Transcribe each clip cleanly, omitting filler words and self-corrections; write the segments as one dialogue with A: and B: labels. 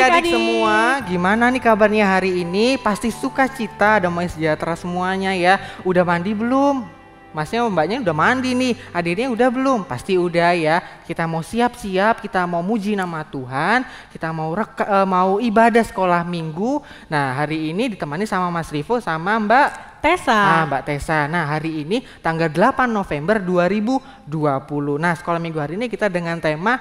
A: adik-adik semua, gimana nih kabarnya hari ini? Pasti sukacita, damai sejahtera semuanya ya. Udah mandi belum? Masnya mbaknya udah mandi nih, adiknya udah belum? Pasti udah ya. Kita mau siap-siap, kita mau muji nama Tuhan, kita mau ibadah sekolah minggu. Nah hari ini ditemani sama Mas Rivo sama Mbak
B: Tessa.
A: Mbak Tessa. Nah hari ini tanggal 8 November 2020. Nah sekolah minggu hari ini kita dengan tema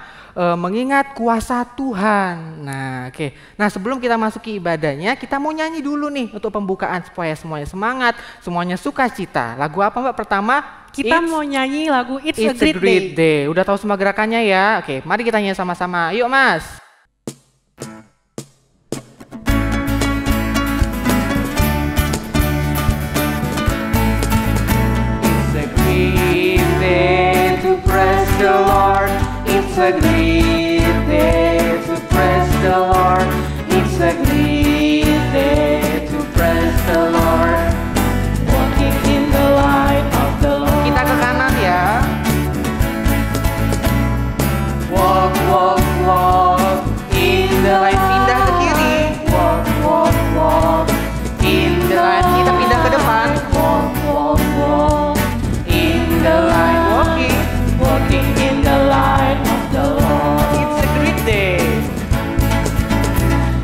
A: mengingat kuasa Tuhan. Nah oke. Nah sebelum kita masuk ke ibadahnya, kita mau nyanyi dulu nih untuk pembukaan supaya semuanya semangat, semuanya sukacita. Lagu apa Mbak pertama?
B: Kita mau nyanyi lagu It's a Great
A: Day. Udah tahu semua gerakannya ya? Oke, mari kita nyanyi sama-sama. Yuk Mas.
C: The Lord, it's a great day to praise the Lord. It's a great day to praise the Lord. Walking in the light of the Lord.
A: Kita ke kanan ya.
C: Walk, walk, walk in the light.
A: Pindah ke kiri.
C: Walk, walk, walk in the light.
A: Kita pindah ke depan.
C: Walk, walk, walk in the light. Walking in the light of the Lord.
A: It's a great day.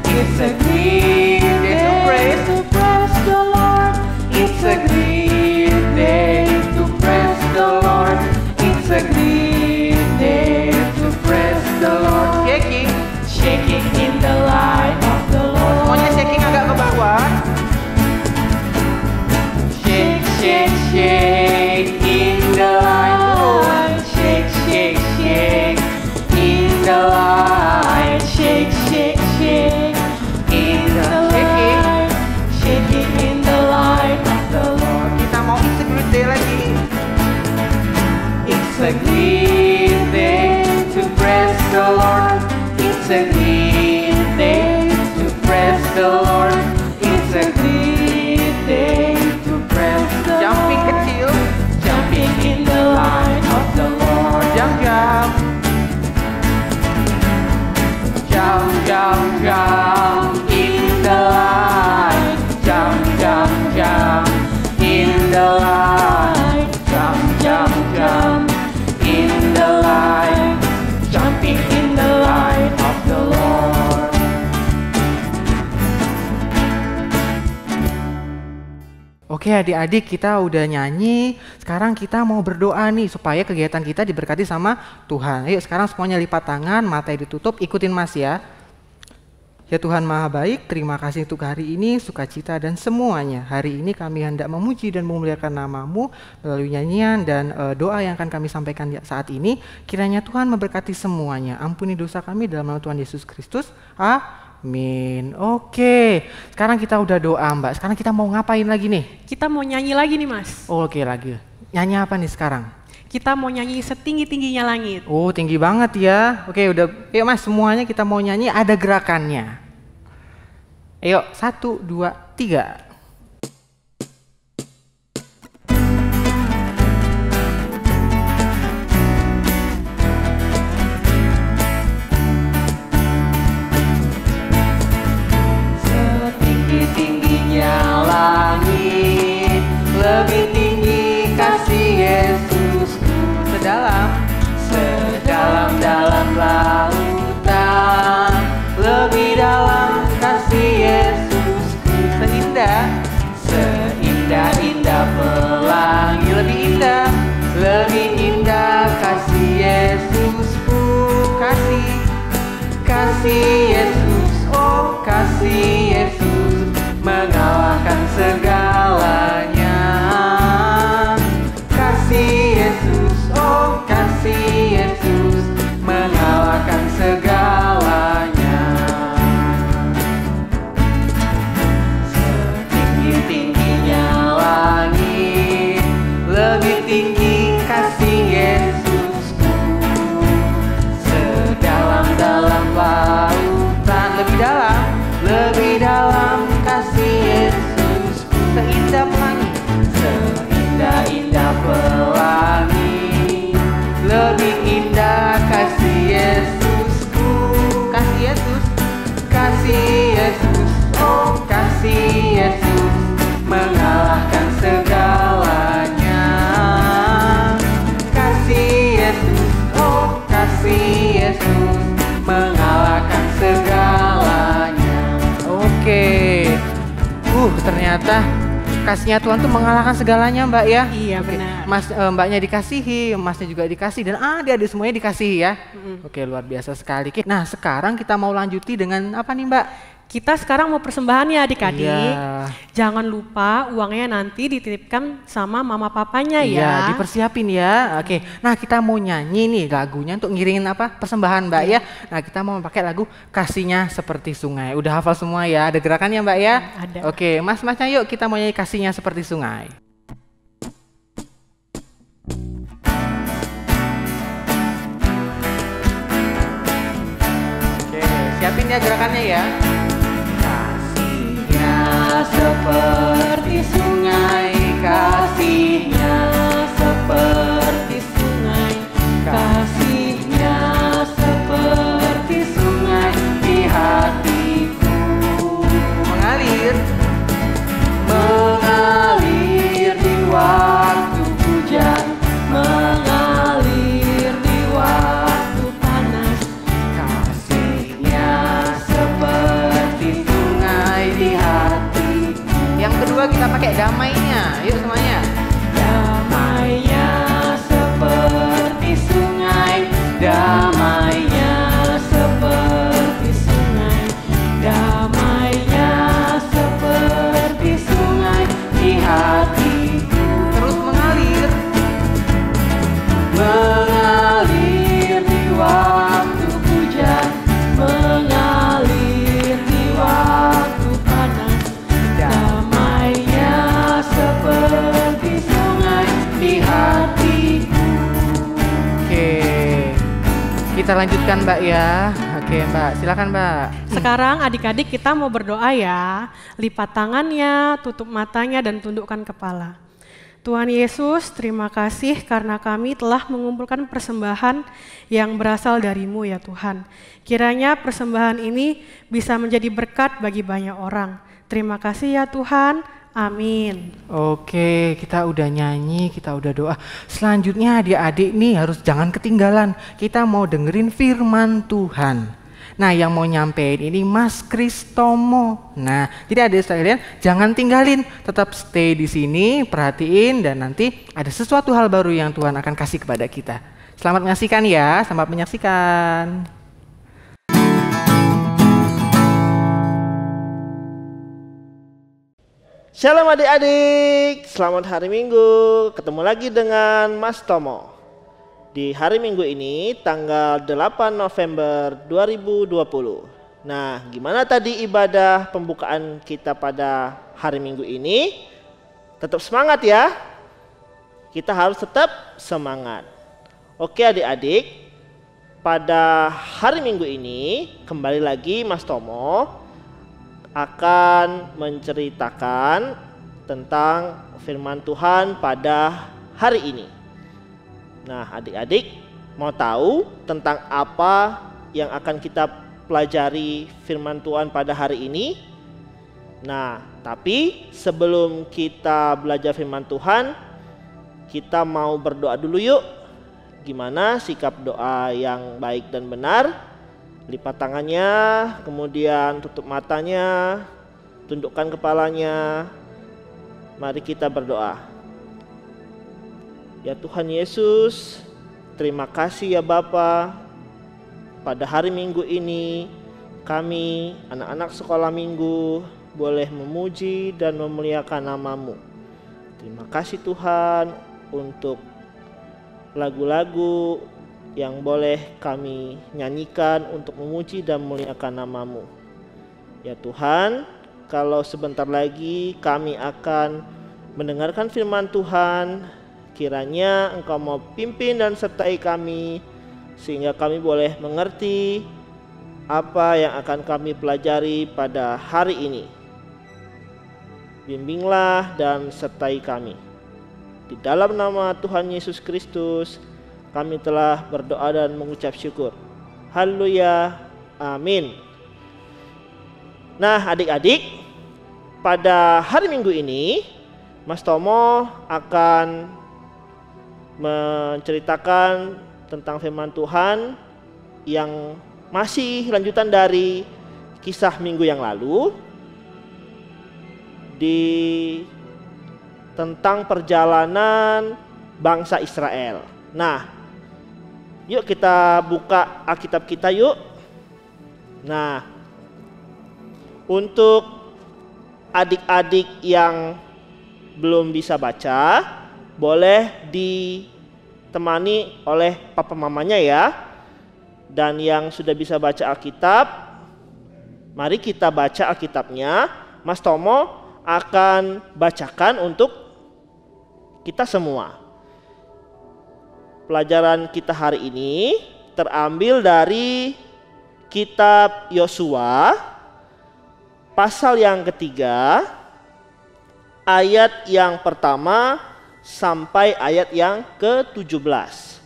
C: It's a great day to praise the Lord. It's a great day to praise the Lord. It's a great day to praise the Lord.
A: Shaking.
C: Shaking in the light of the Lord.
A: Semuanya shaking agak ke bawah.
C: Shake, shake, shake in the light. Shake, shake, shake in the light. Shake, shake, shake in the light. Shaking in the light of the Lord.
A: Kita mau It's a great day lagi.
C: It's a great day to praise the Lord. It's a great day to praise the Lord. It's a great day to praise the Lord.
A: Jumping kecil.
C: Jumping in the light of the Lord.
A: Jump, jump.
C: Jump, jump, jump in the light. Jump, jump, jump in the light. Jump, jump, jump in the light. Jumping in the light of the Lord.
A: Oke adik-adik, kita udah nyanyi. Sekarang kita mau berdoa nih supaya kegiatan kita diberkati sama Tuhan. Ayo sekarang semuanya lipat tangan, mata ditutup, ikutin Mas ya. Ya Tuhan Maha Baik, terima kasih untuk hari ini, sukacita dan semuanya. Hari ini kami hendak memuji dan memuliakan nama-Mu melalui nyanyian dan doa yang akan kami sampaikan saat ini. Kiranya Tuhan memberkati semuanya. Ampuni dosa kami dalam nama Tuhan Yesus Kristus. Amin. Oke, sekarang kita udah doa Mbak. Sekarang kita mau ngapain lagi nih?
B: Kita mau nyanyi lagi nih Mas.
A: Oke lagi. Nyanyi apa nih sekarang?
B: Kita mau nyanyi Setinggi-tingginya Langit.
A: Oh tinggi banget ya. Oke udah. Yuk Mas semuanya kita mau nyanyi, ada gerakannya. Ayo 1, 2, 3.
C: Setinggi-tingginya langit, lebih tinggi kasih Yesusku. Sedalam-dalam lautan, lebih dalam kasih Yesusku. Seindah-indah pelangi, lebih indah kasih Yesusku. Kasih Yesus, oh kasih Yesus, mengalahkan segalanya. Kasih Yesus, oh kasih Yesus, mengalahkan segalanya. Setinggi-tingginya langit, lebih tinggi kasih Yesusku. Sedalam-dalam lautan, lebih dalam kasih Yesusku. Seindah pelangi, lebih indah kasih Yesusku.
A: Kasih Yesus. kasih Yesus, oh kasih Yesus mengalahkan segalanya. Kasih Yesus, oh kasih Yesus mengalahkan segalanya. Oke. Ternyata kasihnya Tuhan tuh mengalahkan segalanya, Mbak ya.
B: Iya,
A: Oke.
B: benar.
A: Mbaknya dikasihi, Masnya juga dikasih, dan adik-adik semuanya dikasihi ya. Oke, luar biasa sekali. Oke, nah sekarang kita mau lanjuti dengan apa nih, Mbak?
B: Kita sekarang mau persembahan ya adik-adik.
A: Iya.
B: Jangan lupa uangnya nanti dititipkan sama mama papanya
A: Iya,
B: ya.
A: dipersiapin ya. Oke, nah kita mau nyanyi nih lagunya untuk ngiringin apa? Persembahan, Mbak ya. Nah kita mau pakai lagu Kasihnya Seperti Sungai. Udah hafal semua ya? Ada gerakannya, Mbak ya?
B: Ada.
A: Oke, Mas-masnya yuk kita mau nyanyi Kasihnya Seperti Sungai. Oke, siapin ya gerakannya ya. Kasihnya seperti sungai, kasihnya seperti sungai, kasihnya seperti sungai di hatiku. Mengalir, mengalir di waktu hujan, mengalir di waktu panas. Kasihnya seperti sungai di hati. Yang kedua kita pakai damainya. Yuk semuanya. Damainya seperti sungai, damainya seperti sungai, damainya seperti sungai di hatiku. Terus mengalir, mengalir di waktu hujan, mengalir di waktu panas. Damainya seperti sungai di hatiku. Oke, kita lanjutkan Mbak ya. Oke Mbak, silakan Mbak.
B: Sekarang adik-adik kita mau berdoa ya. Lipat tangannya, tutup matanya dan tundukkan kepala. Tuhan Yesus, terima kasih karena kami telah mengumpulkan persembahan yang berasal dari-Mu ya Tuhan. Kiranya persembahan ini bisa menjadi berkat bagi banyak orang. Terima kasih ya Tuhan. Amin.
A: Oke, kita udah nyanyi, kita udah doa. Selanjutnya adik-adik nih harus jangan ketinggalan. Kita mau dengerin firman Tuhan. Nah, yang mau nyampein ini Mas Kristomo. Nah, jadi adik sekalian jangan tinggalin, tetap stay di sini, perhatiin dan nanti ada sesuatu hal baru yang Tuhan akan kasih kepada kita. Selamat menyaksikan ya, selamat menyaksikan.
D: Shalom adik-adik, selamat hari Minggu. Ketemu lagi dengan Mas Tomo. Di hari Minggu ini tanggal 8 November 2020. Nah, gimana tadi ibadah pembukaan kita pada hari Minggu ini? Tetap semangat ya. Kita harus tetap semangat. Oke adik-adik, pada hari Minggu ini kembali lagi Mas Tomo akan menceritakan tentang firman Tuhan pada hari ini. Nah, adik-adik mau tahu tentang apa yang akan kita pelajari firman Tuhan pada hari ini? Nah, tapi sebelum kita belajar firman Tuhan, kita mau berdoa dulu yuk. Gimana sikap doa yang baik dan benar? Lipat tangannya, kemudian tutup matanya, tundukkan kepalanya. Mari kita berdoa. Ya Tuhan Yesus, terima kasih ya Bapa. Pada hari Minggu ini, kami anak-anak sekolah minggu boleh memuji dan memuliakan nama-Mu. Terima kasih Tuhan untuk lagu-lagu yang boleh kami nyanyikan untuk memuji dan memuliakan nama-Mu. Ya Tuhan, kalau sebentar lagi kami akan mendengarkan firman Tuhan, kiranya Engkau mau pimpin dan sertai kami, sehingga kami boleh mengerti apa yang akan kami pelajari pada hari ini. Bimbinglah dan sertai kami. Di dalam nama Tuhan Yesus Kristus, kami telah berdoa dan mengucap syukur. Haleluya. Amin. Nah, adik-adik, pada hari Minggu ini Mas Tomo akan menceritakan tentang firman Tuhan yang masih lanjutan dari kisah minggu yang lalu tentang perjalanan bangsa Israel. Nah, yuk kita buka Alkitab kita yuk. Nah, untuk adik-adik yang belum bisa baca, boleh ditemani oleh papa mamanya ya. Dan yang sudah bisa baca Alkitab, mari kita baca Alkitabnya. Mas Tomo akan bacakan untuk kita semua. Pelajaran kita hari ini terambil dari kitab Yosua, pasal yang ketiga, ayat yang pertama sampai ayat yang ke-17.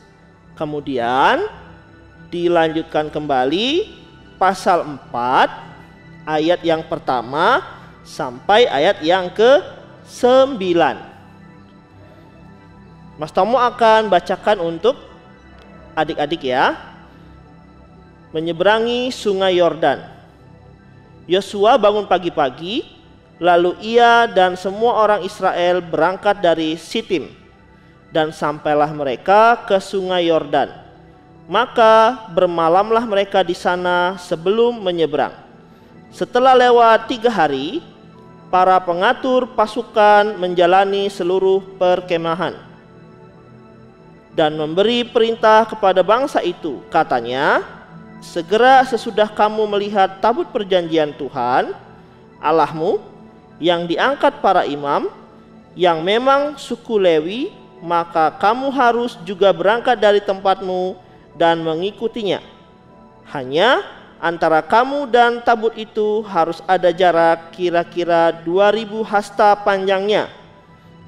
D: Kemudian dilanjutkan kembali pasal 4 ayat yang pertama sampai ayat yang ke-9. Mas Tomo akan bacakan untuk adik-adik ya. Menyeberangi sungai Yordan. Yosua bangun pagi-pagi, lalu ia dan semua orang Israel berangkat dari Sitim, dan sampailah mereka ke sungai Yordan. Maka bermalamlah mereka di sana sebelum menyeberang. Setelah lewat 3 hari, para pengatur pasukan menjalani seluruh perkemahan dan memberi perintah kepada bangsa itu. Katanya, segera sesudah kamu melihat tabut perjanjian Tuhan Allahmu yang diangkat para imam, yang memang suku Lewi, maka kamu harus juga berangkat dari tempatmu dan mengikutinya. Hanya antara kamu dan tabut itu harus ada jarak kira-kira 2000 hasta panjangnya.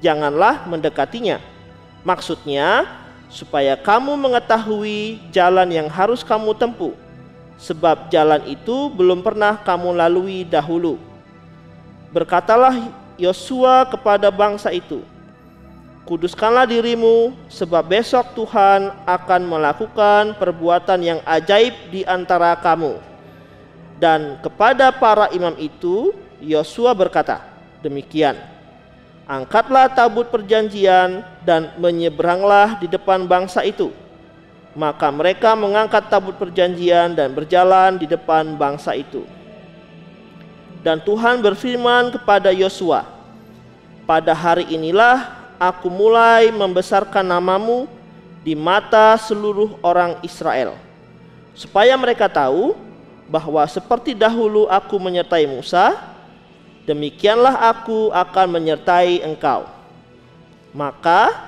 D: Janganlah mendekatinya. Maksudnya supaya kamu mengetahui jalan yang harus kamu tempuh, sebab jalan itu belum pernah kamu lalui dahulu. Berkatalah Yosua kepada bangsa itu, kuduskanlah dirimu, sebab besok Tuhan akan melakukan perbuatan yang ajaib di antara kamu. Dan kepada para imam itu, Yosua berkata, demikian, angkatlah tabut perjanjian dan menyeberanglah di depan bangsa itu. Maka mereka mengangkat tabut perjanjian dan berjalan di depan bangsa itu. Dan Tuhan berfirman kepada Yosua, pada hari inilah aku mulai membesarkan namamu di mata seluruh orang Israel, supaya mereka tahu bahwa seperti dahulu aku menyertai Musa, demikianlah aku akan menyertai engkau. Maka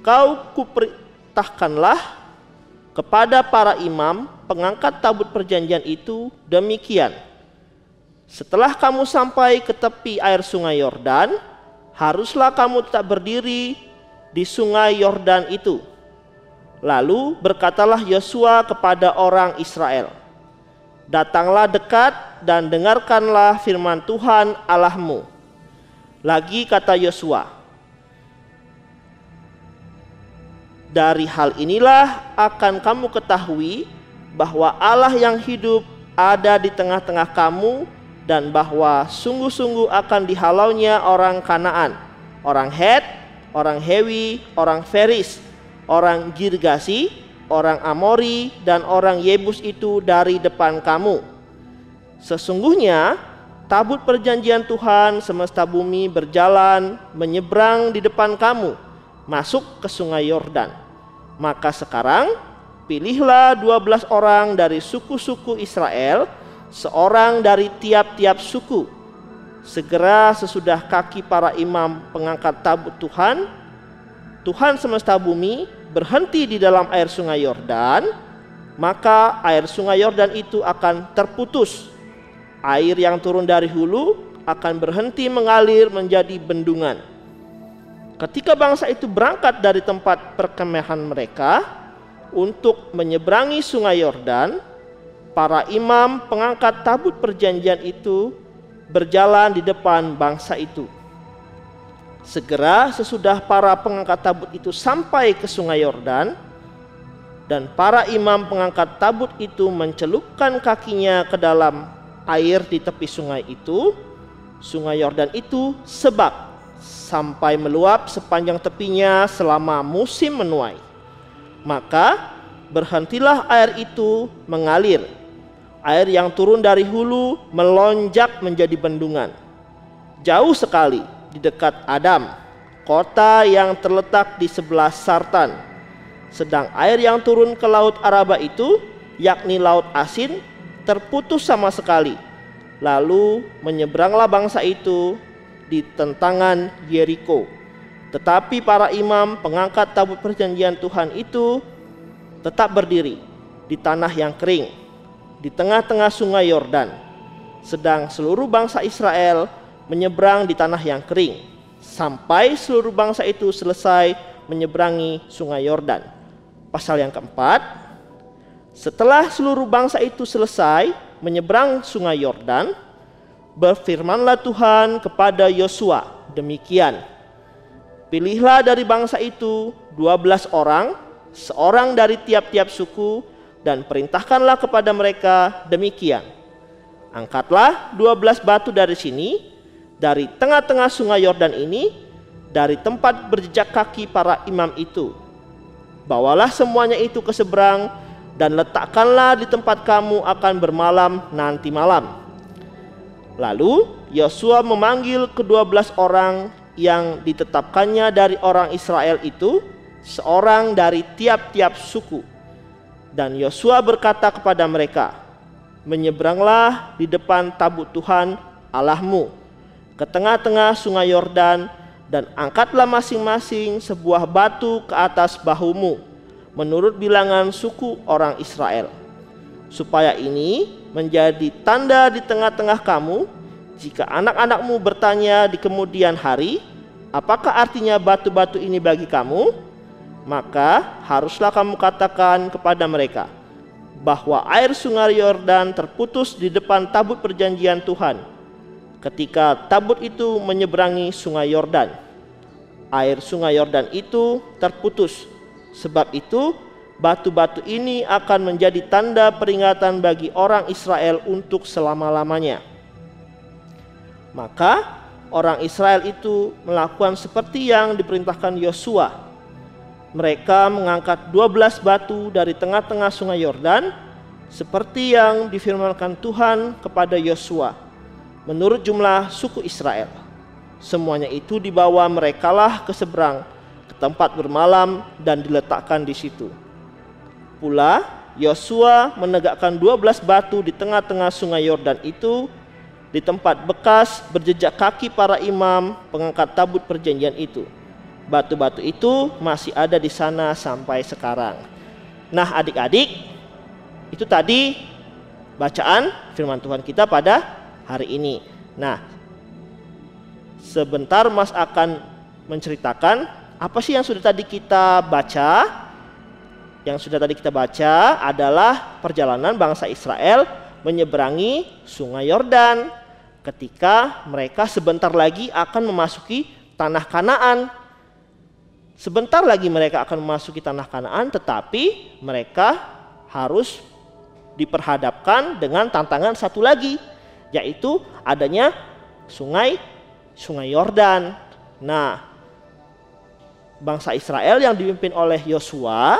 D: kau kuperintahkanlah kepada para imam pengangkat tabut perjanjian itu demikian. Setelah kamu sampai ke tepi air sungai Yordan, haruslah kamu tetap berdiri di sungai Yordan itu. Lalu berkatalah Yosua kepada orang Israel, datanglah dekat dan dengarkanlah firman Tuhan Allahmu. Lagi kata Yosua, dari hal inilah akan kamu ketahui bahwa Allah yang hidup ada di tengah-tengah kamu, dan bahwa sungguh-sungguh akan dihalaunya orang Kanaan, orang Het, orang Hewi, orang Feris, orang Girgasi, orang Amori, dan orang Yebus itu dari depan kamu. Sesungguhnya tabut perjanjian Tuhan semesta bumi berjalan menyeberang di depan kamu, masuk ke sungai Yordan. Maka sekarang pilihlah 12 orang dari suku-suku Israel, seorang dari tiap-tiap suku. Segera sesudah kaki para imam pengangkat tabut Tuhan semesta bumi berhenti di dalam air sungai Yordan, maka air sungai Yordan itu akan terputus. Air yang turun dari hulu akan berhenti mengalir menjadi bendungan. Ketika bangsa itu berangkat dari tempat perkemahan mereka untuk menyeberangi sungai Yordan, para imam pengangkat tabut perjanjian itu berjalan di depan bangsa itu. Segera sesudah para pengangkat tabut itu sampai ke sungai Yordan, dan para imam pengangkat tabut itu mencelupkan kakinya ke dalam air di tepi sungai itu, sungai Yordan itu sebab sampai meluap sepanjang tepinya selama musim menuai. Maka berhentilah air itu mengalir. Air yang turun dari hulu melonjak menjadi bendungan jauh sekali di dekat Adam, kota yang terletak di sebelah Sartan. Sedang air yang turun ke laut Araba itu, yakni laut asin, terputus sama sekali. Lalu menyeberanglah bangsa itu di tentangan Yeriko. Tetapi para imam pengangkat tabut perjanjian Tuhan itu tetap berdiri di tanah yang kering, di tengah-tengah sungai Yordan. Sedang seluruh bangsa Israel menyeberang di tanah yang kering, sampai seluruh bangsa itu selesai menyeberangi sungai Yordan. Pasal yang keempat, setelah seluruh bangsa itu selesai menyeberang sungai Yordan, berfirmanlah Tuhan kepada Yosua demikian, pilihlah dari bangsa itu 12 orang, seorang dari tiap-tiap suku, dan perintahkanlah kepada mereka demikian, angkatlah 12 batu dari sini, dari tengah-tengah sungai Yordan ini, dari tempat berjejak kaki para imam itu. Bawalah semuanya itu ke seberang dan letakkanlah di tempat kamu akan bermalam nanti malam. Lalu Yosua memanggil ke-12 orang yang ditetapkannya dari orang Israel itu, seorang dari tiap-tiap suku. Dan Yosua berkata kepada mereka, menyeberanglah di depan tabut Tuhan Allahmu ke tengah-tengah sungai Yordan, dan angkatlah masing-masing sebuah batu ke atas bahumu menurut bilangan suku orang Israel, supaya ini menjadi tanda di tengah-tengah kamu. Jika anak-anakmu bertanya di kemudian hari, apakah artinya batu-batu ini bagi kamu, maka haruslah kamu katakan kepada mereka bahwa air sungai Yordan terputus di depan tabut perjanjian Tuhan ketika tabut itu menyeberangi sungai Yordan. Air sungai Yordan itu terputus. Sebab itu batu-batu ini akan menjadi tanda peringatan bagi orang Israel untuk selama-lamanya. Maka orang Israel itu melakukan seperti yang diperintahkan Yosua. Mereka mengangkat 12 batu dari tengah-tengah sungai Yordan, seperti yang difirmankan Tuhan kepada Yosua menurut jumlah suku Israel. Semuanya itu dibawa merekalah ke seberang, ke tempat bermalam, dan diletakkan di situ. Pula Yosua menegakkan 12 batu di tengah-tengah sungai Yordan itu, di tempat bekas berjejak kaki para imam pengangkat tabut perjanjian itu. Batu-batu itu masih ada di sana sampai sekarang. Nah adik-adik, itu tadi bacaan firman Tuhan kita pada hari ini. Nah, sebentar Mas akan menceritakan apa sih yang sudah tadi kita baca. Yang sudah tadi kita baca adalah perjalanan bangsa Israel menyeberangi sungai Yordan ketika mereka sebentar lagi akan memasuki tanah Kanaan. Sebentar lagi mereka akan memasuki tanah Kanaan, tetapi mereka harus diperhadapkan dengan tantangan satu lagi, yaitu adanya sungai Yordan. Nah, bangsa Israel yang dipimpin oleh Yosua,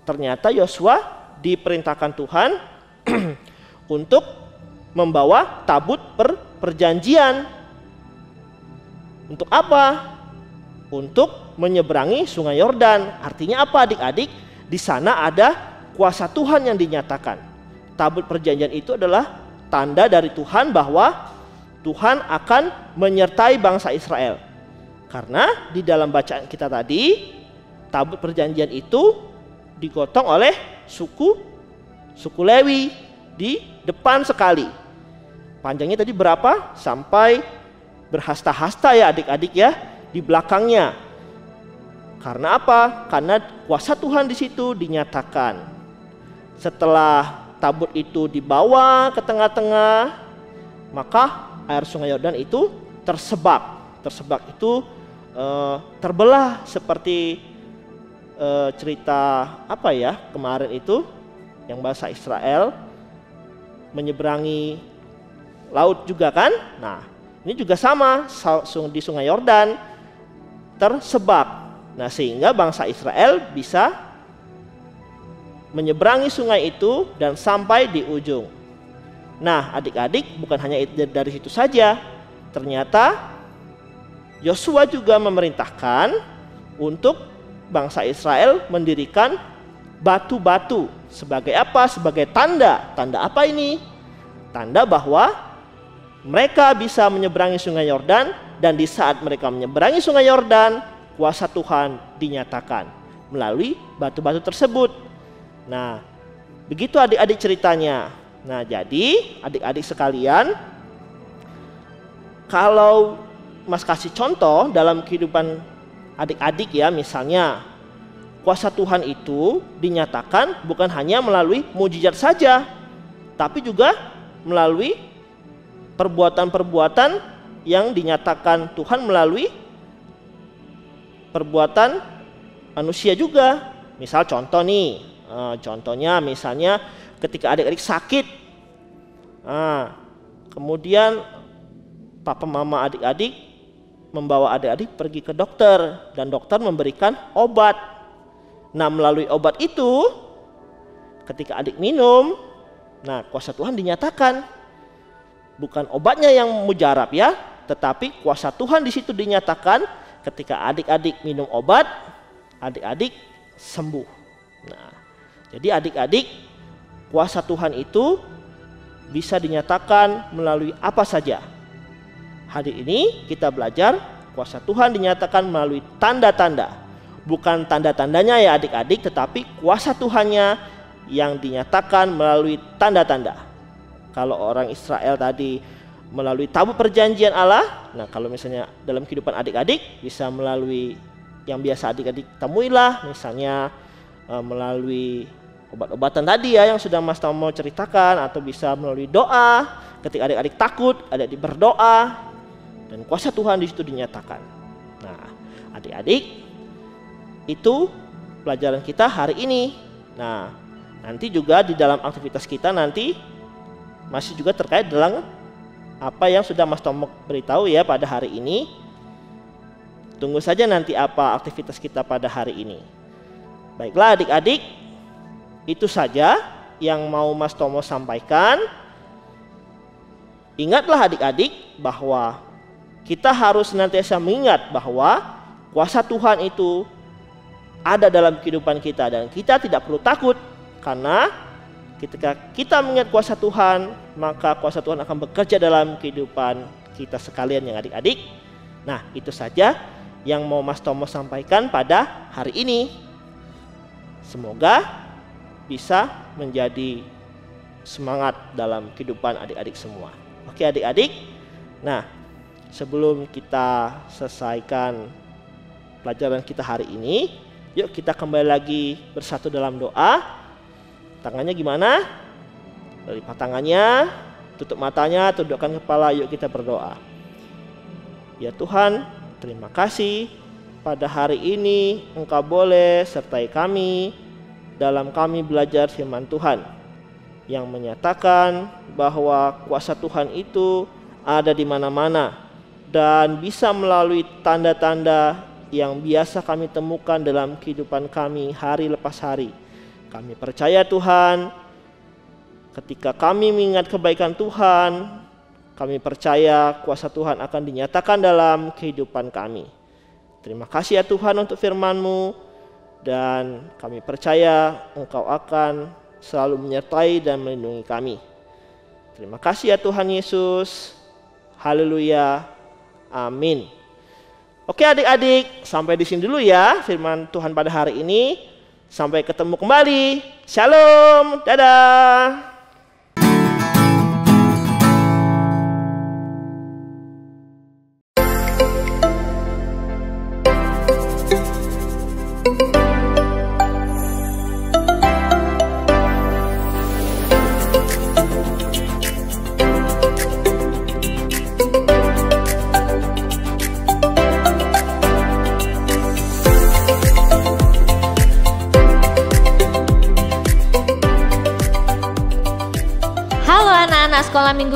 D: ternyata Yosua diperintahkan Tuhan untuk membawa tabut perjanjian. Untuk apa? Untuk menyeberangi sungai Yordan. Artinya apa adik-adik? Di sana ada kuasa Tuhan yang dinyatakan. Tabut perjanjian itu adalah tanda dari Tuhan bahwa Tuhan akan menyertai bangsa Israel. Karena di dalam bacaan kita tadi, tabut perjanjian itu digotong oleh suku Lewi di depan sekali. Panjangnya tadi berapa? Sampai berhasta-hasta ya adik-adik ya, di belakangnya. Karena apa? Karena kuasa Tuhan di situ dinyatakan. Setelah tabut itu dibawa ke tengah-tengah, maka air sungai Yordan itu tersebak. Tersebak itu terbelah seperti cerita apa ya kemarin itu yang bangsa Israel menyeberangi laut juga kan. Nah ini juga sama di sungai Yordan tersebak. Nah sehingga bangsa Israel bisa menyeberangi sungai itu dan sampai di ujung. Nah adik-adik, bukan hanya dari situ saja, ternyata Yosua juga memerintahkan untuk bangsa Israel mendirikan batu-batu. Sebagai apa? Sebagai tanda. Tanda apa ini? Tanda bahwa mereka bisa menyeberangi sungai Yordan, dan di saat mereka menyeberangi sungai Yordan, kuasa Tuhan dinyatakan melalui batu-batu tersebut. Nah, begitu adik-adik ceritanya. Nah, jadi adik-adik sekalian, kalau Mas kasih contoh dalam kehidupan adik-adik ya, misalnya kuasa Tuhan itu dinyatakan bukan hanya melalui mujizat saja, tapi juga melalui perbuatan-perbuatan yang dinyatakan Tuhan melalui perbuatan manusia juga. Misal contoh nih, contohnya misalnya ketika adik-adik sakit, kemudian papa mama adik-adik membawa adik-adik pergi ke dokter, dan dokter memberikan obat. Nah melalui obat itu ketika adik minum, nah kuasa Tuhan dinyatakan. Bukan obatnya yang mujarab ya, tetapi kuasa Tuhan di situ dinyatakan ketika adik-adik minum obat, adik-adik sembuh. Nah jadi adik-adik, kuasa Tuhan itu bisa dinyatakan melalui apa saja. Hari ini kita belajar kuasa Tuhan dinyatakan melalui tanda-tanda. Bukan tanda-tandanya ya adik-adik, tetapi kuasa Tuhannya yang dinyatakan melalui tanda-tanda. Kalau orang Israel tadi melalui tabut perjanjian Allah, nah kalau misalnya dalam kehidupan adik-adik bisa melalui yang biasa adik-adik temui lah, misalnya melalui obat-obatan tadi ya yang sudah Mas Tomo ceritakan, atau bisa melalui doa. Ketika adik-adik takut, adik-adik berdoa, dan kuasa Tuhan di situ dinyatakan. Nah, adik-adik, itu pelajaran kita hari ini. Nah, nanti juga di dalam aktivitas kita nanti masih juga terkait dengan apa yang sudah Mas Tomo beritahu ya pada hari ini. Tunggu saja nanti apa aktivitas kita pada hari ini. Baiklah adik-adik, itu saja yang mau Mas Tomo sampaikan. Ingatlah adik-adik bahwa kita harus senantiasa mengingat bahwa kuasa Tuhan itu ada dalam kehidupan kita, dan kita tidak perlu takut, karena ketika kita mengingat kuasa Tuhan, maka kuasa Tuhan akan bekerja dalam kehidupan kita sekalian yang adik-adik. Nah itu saja yang mau Mas Tomo sampaikan pada hari ini. Semoga bisa menjadi semangat dalam kehidupan adik-adik semua. Oke adik-adik, nah sebelum kita selesaikan pelajaran kita hari ini, yuk kita kembali lagi bersatu dalam doa. Tangannya gimana? Lipat tangannya, tutup matanya, tundukkan kepala, yuk kita berdoa. Ya Tuhan, terima kasih pada hari ini Engkau boleh sertai kami dalam kami belajar firman Tuhan yang menyatakan bahwa kuasa Tuhan itu ada di mana-mana dan bisa melalui tanda-tanda yang biasa kami temukan dalam kehidupan kami hari lepas hari. Kami percaya Tuhan, ketika kami mengingat kebaikan Tuhan, kami percaya kuasa Tuhan akan dinyatakan dalam kehidupan kami. Terima kasih ya Tuhan untuk firman-Mu, dan kami percaya Engkau akan selalu menyertai dan melindungi kami. Terima kasih ya Tuhan Yesus. Haleluya. Amin. Oke adik-adik, sampai di sini dulu ya firman Tuhan pada hari ini. Sampai ketemu kembali. Shalom. Dadah.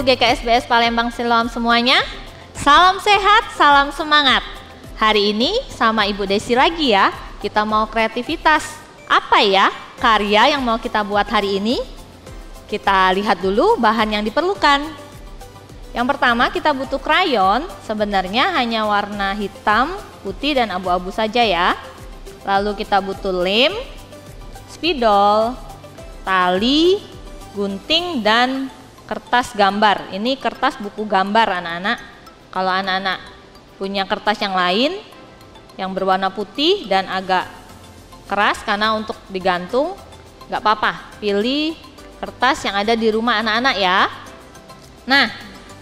E: Ibu GKSBS Palembang Siloam semuanya. Salam sehat, salam semangat. Hari ini sama Ibu Desi lagi ya, kita mau kreativitas. Apa ya karya yang mau kita buat hari ini? Kita lihat dulu bahan yang diperlukan. Yang pertama kita butuh krayon, sebenarnya hanya warna hitam, putih, dan abu-abu saja ya. Lalu kita butuh lem, spidol, tali, gunting, dan kertas gambar. Ini kertas buku gambar anak-anak. Kalau anak-anak punya kertas yang lain yang berwarna putih dan agak keras karena untuk digantung, nggak apa-apa, pilih kertas yang ada di rumah anak-anak ya. Nah,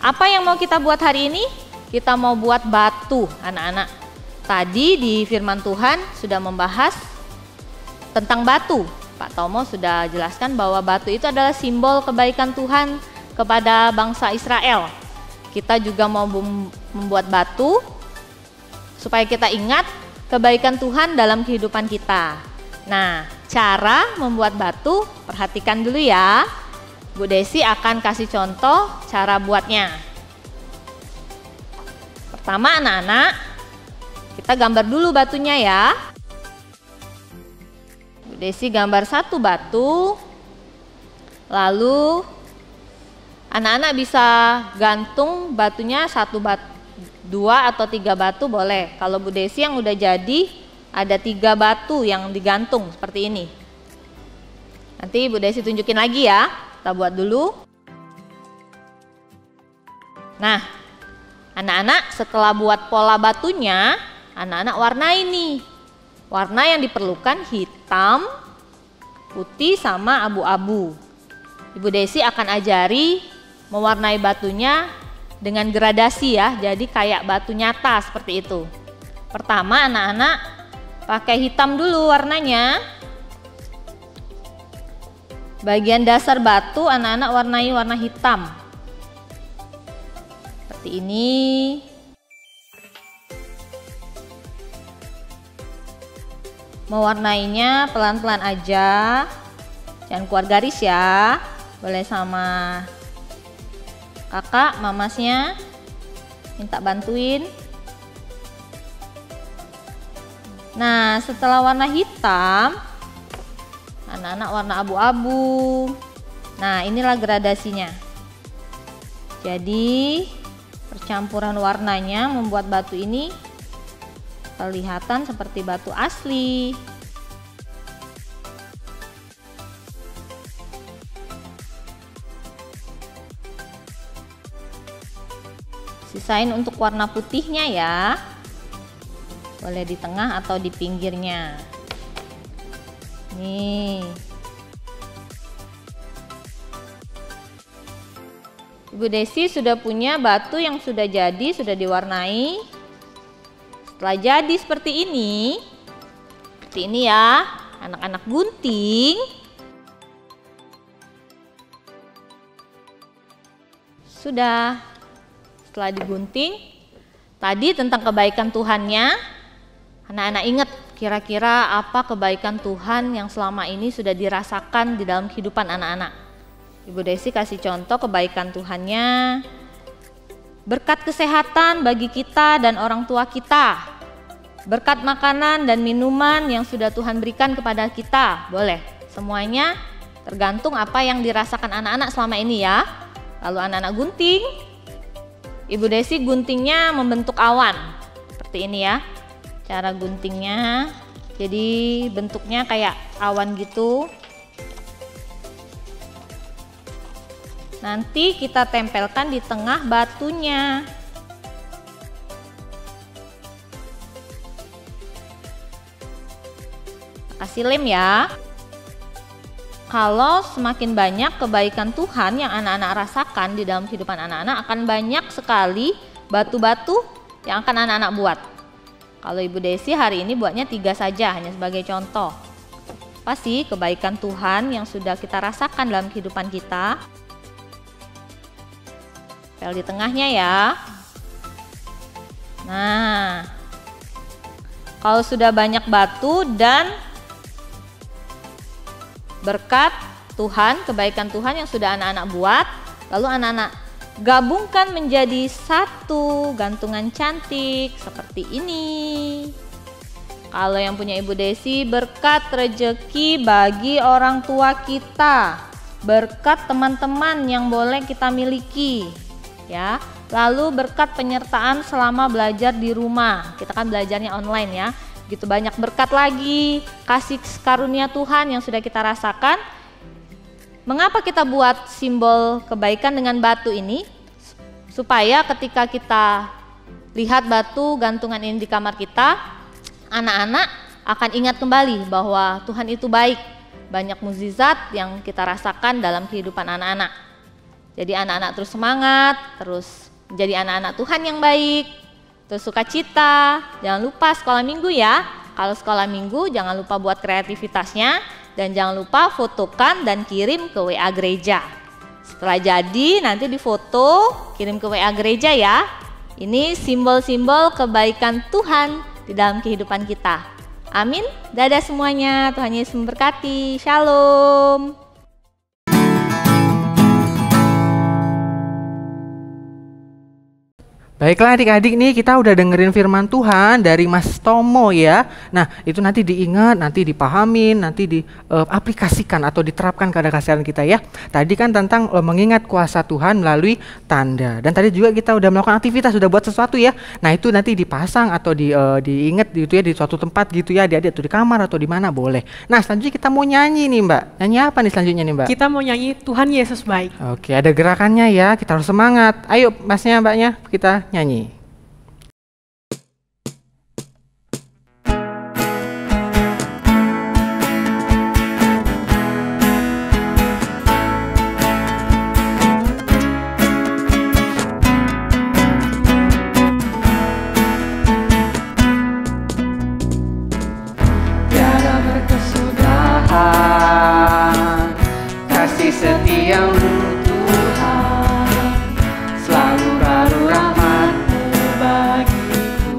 E: apa yang mau kita buat hari ini? Kita mau buat batu anak-anak. Tadi di firman Tuhan sudah membahas tentang batu. Pak Tomo sudah jelaskan bahwa batu itu adalah simbol kebaikan Tuhan kepada bangsa Israel. Kita juga mau membuat batu supaya kita ingat kebaikan Tuhan dalam kehidupan kita. Nah, cara membuat batu perhatikan dulu ya. Bu Desi akan kasih contoh cara buatnya. Pertama anak-anak, kita gambar dulu batunya ya. Bu Desi gambar satu batu, lalu anak-anak bisa gantung batunya dua atau tiga batu boleh. Kalau Bu Desi yang udah jadi ada 3 batu yang digantung seperti ini. Nanti Bu Desi tunjukin lagi ya. Kita buat dulu. Nah, anak-anak setelah buat pola batunya, anak-anak warnai nih. Warna yang diperlukan hitam, putih, sama abu-abu. Ibu Desi akan ajari mewarnai batunya dengan gradasi ya, jadi kayak batu nyata seperti itu. Pertama anak-anak pakai hitam dulu warnanya. Bagian dasar batu anak-anak warnai warna hitam. Seperti ini. Mewarnainya pelan-pelan aja. Jangan keluar garis ya. Boleh sama kakak, mamasnya minta bantuin. Nah, setelah warna hitam, anak-anak warna abu-abu. Nah, inilah gradasinya. Jadi, percampuran warnanya membuat batu ini kelihatan seperti batu asli. Sisain untuk warna putihnya ya. Boleh di tengah atau di pinggirnya. Nih. Ibu Desi sudah punya batu yang sudah jadi, sudah diwarnai. Setelah jadi seperti ini ya, anak-anak gunting. Sudah. Setelah digunting, tadi tentang kebaikan Tuhannya, anak-anak ingat kira-kira apa kebaikan Tuhan yang selama ini sudah dirasakan di dalam kehidupan anak-anak. Ibu Desi kasih contoh kebaikan Tuhannya, berkat kesehatan bagi kita dan orang tua kita, berkat makanan dan minuman yang sudah Tuhan berikan kepada kita, boleh. Semuanya tergantung apa yang dirasakan anak-anak selama ini ya. Lalu anak-anak gunting, Ibu Desi guntingnya membentuk awan, seperti ini ya. Cara guntingnya, jadi bentuknya kayak awan gitu. Nanti kita tempelkan di tengah batunya. Kasih lem ya. Kalau semakin banyak kebaikan Tuhan yang anak-anak rasakan di dalam kehidupan anak-anak, akan banyak sekali batu-batu yang akan anak-anak buat. Kalau Ibu Desi hari ini buatnya 3 saja, hanya sebagai contoh. Apa sih kebaikan Tuhan yang sudah kita rasakan dalam kehidupan kita? Pel di tengahnya ya. Nah, kalau sudah banyak batu dan berkat Tuhan, kebaikan Tuhan yang sudah anak-anak buat, lalu anak-anak gabungkan menjadi satu gantungan cantik seperti ini. Kalau yang punya Ibu Desi, berkat rezeki bagi orang tua kita, berkat teman-teman yang boleh kita miliki, ya. Lalu berkat penyertaan selama belajar di rumah, kita kan belajarnya online ya. Gitu banyak berkat lagi, kasih karunia Tuhan yang sudah kita rasakan. Mengapa kita buat simbol kebaikan dengan batu ini? Supaya ketika kita lihat batu gantungan ini di kamar kita, anak-anak akan ingat kembali bahwa Tuhan itu baik. Banyak mukjizat yang kita rasakan dalam kehidupan anak-anak. Jadi anak-anak terus semangat, terus menjadi anak-anak Tuhan yang baik, terus sukacita. Jangan lupa sekolah minggu ya. Kalau sekolah minggu jangan lupa buat kreativitasnya, dan jangan lupa fotokan dan kirim ke WA gereja. Setelah jadi nanti difoto, kirim ke WA gereja ya. Ini simbol-simbol kebaikan Tuhan di dalam kehidupan kita. Amin. Dadah semuanya, Tuhan Yesus memberkati. Shalom.
A: Baiklah adik-adik, nih kita udah dengerin firman Tuhan dari Mas Tomo ya. Nah itu nanti diingat, nanti dipahamin, nanti diaplikasikan atau diterapkan kepada keseharian kita ya. Tadi kan tentang mengingat kuasa Tuhan melalui tanda. Dan tadi juga kita udah melakukan aktivitas, sudah buat sesuatu ya. Nah itu nanti dipasang atau diingat gitu ya, di suatu tempat gitu ya, adik-adik, atau di kamar atau di mana boleh. Nah selanjutnya kita mau nyanyi nih Mbak. Nyanyi apa nih selanjutnya nih Mbak?
B: Kita mau nyanyi Tuhan Yesus baik.
A: Oke, ada gerakannya ya, kita harus semangat. Ayo masnya mbaknya, kita nyanyi.
C: Tiada berkesudahan kasih setiamu Tuhan, selalu baru rahmat-Mu bagiku.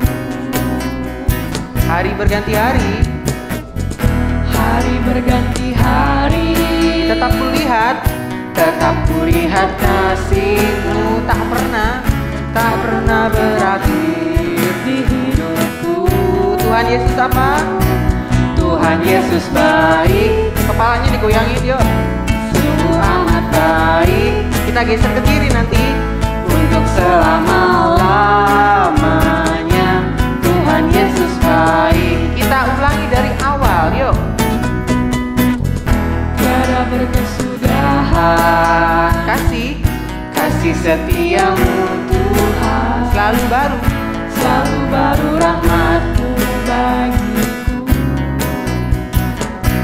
A: Hari berganti hari,
C: Hari berganti hari,
A: tetap kulihat kasih-Mu tak pernah berakhir di hidupku. Tuhan Yesus apa?
C: Tuhan Yesus baik,
A: Kepalanya digoyangin yuk.
C: sungguh amat baik,
A: Kita geser ke kiri nanti.
C: untuk selama-lamanya. Tuhan Yesus baik,
A: Kita ulangi dari awal yuk.
C: tiada berkesudahan kasih setiamu Tuhan,
A: Selalu baru.
C: selalu baru rahmat-Mu bagiku.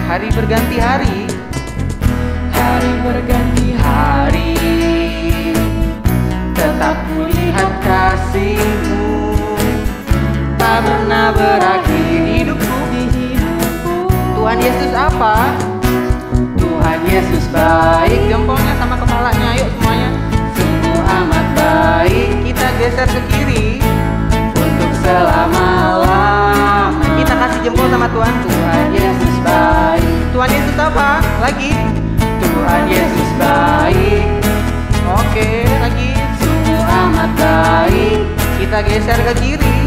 A: Hari berganti hari,
C: Hari berganti hari, tetap kulihat kasih-Mu tak pernah berakhir di hidupku.
A: Tuhan Yesus apa?
C: Tuhan Yesus baik,
A: Jempolnya sama kepalanya, yuk semuanya.
C: sungguh amat baik,
A: Kita geser ke kiri.
C: untuk selama-lamanya.
A: Kita kasih jempol sama Tuhan.
C: Tuhan Yesus baik,
A: Tuhan Yesus apa? Lagi.
C: Tuhan Yesus baik,
A: Oke, lagi.
C: sungguh amat baik,
A: Kita geser ke kiri.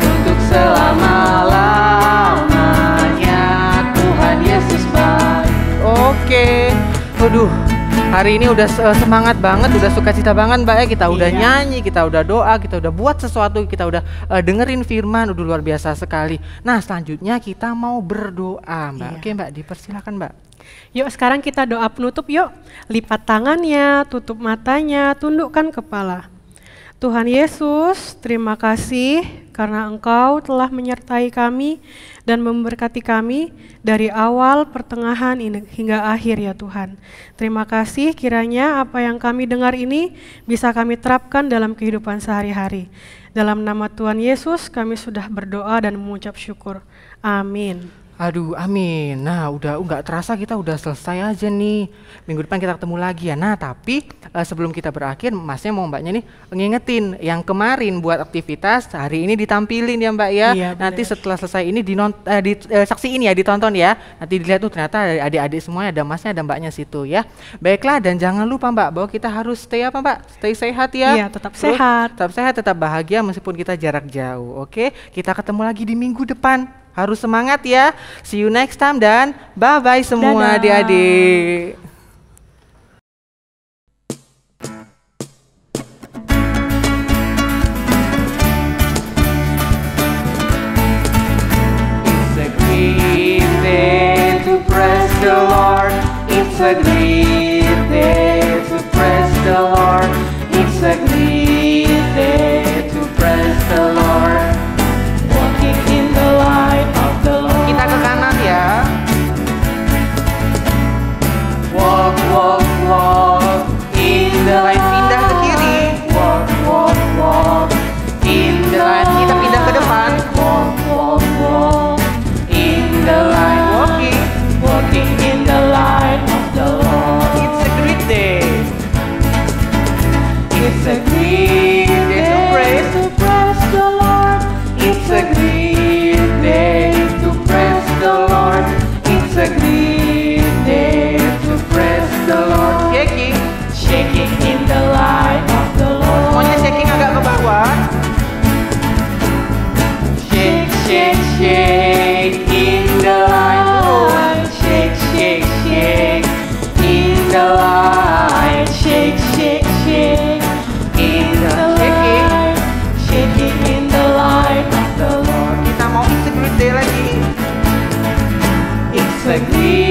C: untuk selama-lamanya. Tuhan Yesus baik.
A: Oke. Waduh, hari ini udah semangat banget, udah sukacita banget Mbak ya. Kita udah
B: Iya.
A: nyanyi, kita udah doa, kita udah buat sesuatu, kita udah dengerin firman, udah luar biasa sekali. Nah selanjutnya kita mau berdoa Mbak.
B: Iya.
A: Oke Mbak, dipersilakan Mbak.
B: Yuk sekarang kita doa penutup yuk. Lipat tangannya, tutup matanya, tundukkan kepala. Tuhan Yesus, terima kasih karena Engkau telah menyertai kami dan memberkati kami dari awal, pertengahan, hingga akhir ya Tuhan. Terima kasih kiranya apa yang kami dengar ini bisa kami terapkan dalam kehidupan sehari-hari. Dalam nama Tuhan Yesus kami sudah berdoa dan mengucap syukur. Amin.
A: Aduh, amin. Nah, udah nggak terasa kita udah selesai aja nih. Minggu depan kita ketemu lagi ya. Nah, tapi sebelum kita berakhir, Masnya mau Mbaknya nih ngingetin yang kemarin buat aktivitas hari ini ditampilin ya Mbak ya.
B: Iya,
A: Nanti
B: bener.
A: setelah selesai ini saksiin ya, ditonton ya. Nanti dilihat tuh ternyata ada adik-adik semuanya, ada Masnya, ada Mbaknya situ ya. Baiklah, dan jangan lupa Mbak bahwa kita harus stay apa Mbak? Stay sehat ya.
B: Iya, tetap
A: Terus,
B: sehat.
A: tetap sehat, tetap bahagia meskipun kita jarak jauh. Oke, kita ketemu lagi di minggu depan. Harus semangat ya. See you next time dan bye-bye semua
B: Dadah.
A: adik-adik.
C: It's a great day to praise the Lord. It's a great day to praise the Lord. It's a great day to praise the Lord. Walking in the light of the Lord.
A: Kita ke kanan ya.
C: Walk, walk, walk in the
A: Lain pindah ke kiri.
C: Walk, walk, walk in the
A: Lain kita pindah ke depan.
C: Walk, walk, walk in the light.
A: Walking.
C: Walking in the light of the Lord.
A: It's a great day.
C: It's a great day
A: to praise.
C: to praise the Lord. It's a great day to praise the Lord. It's a great day to praise the Lord.
A: Shaking.
C: Shaking in the light of the Lord.
A: Semuanya shaking agak ke bawah.
C: Shake, shake, shake in the light. Shake, shake, shake in the light. Shake, shake, shake in the light. Shaking in the light of the Lord.
A: Kita mau it's a great day lagi.
C: It's a great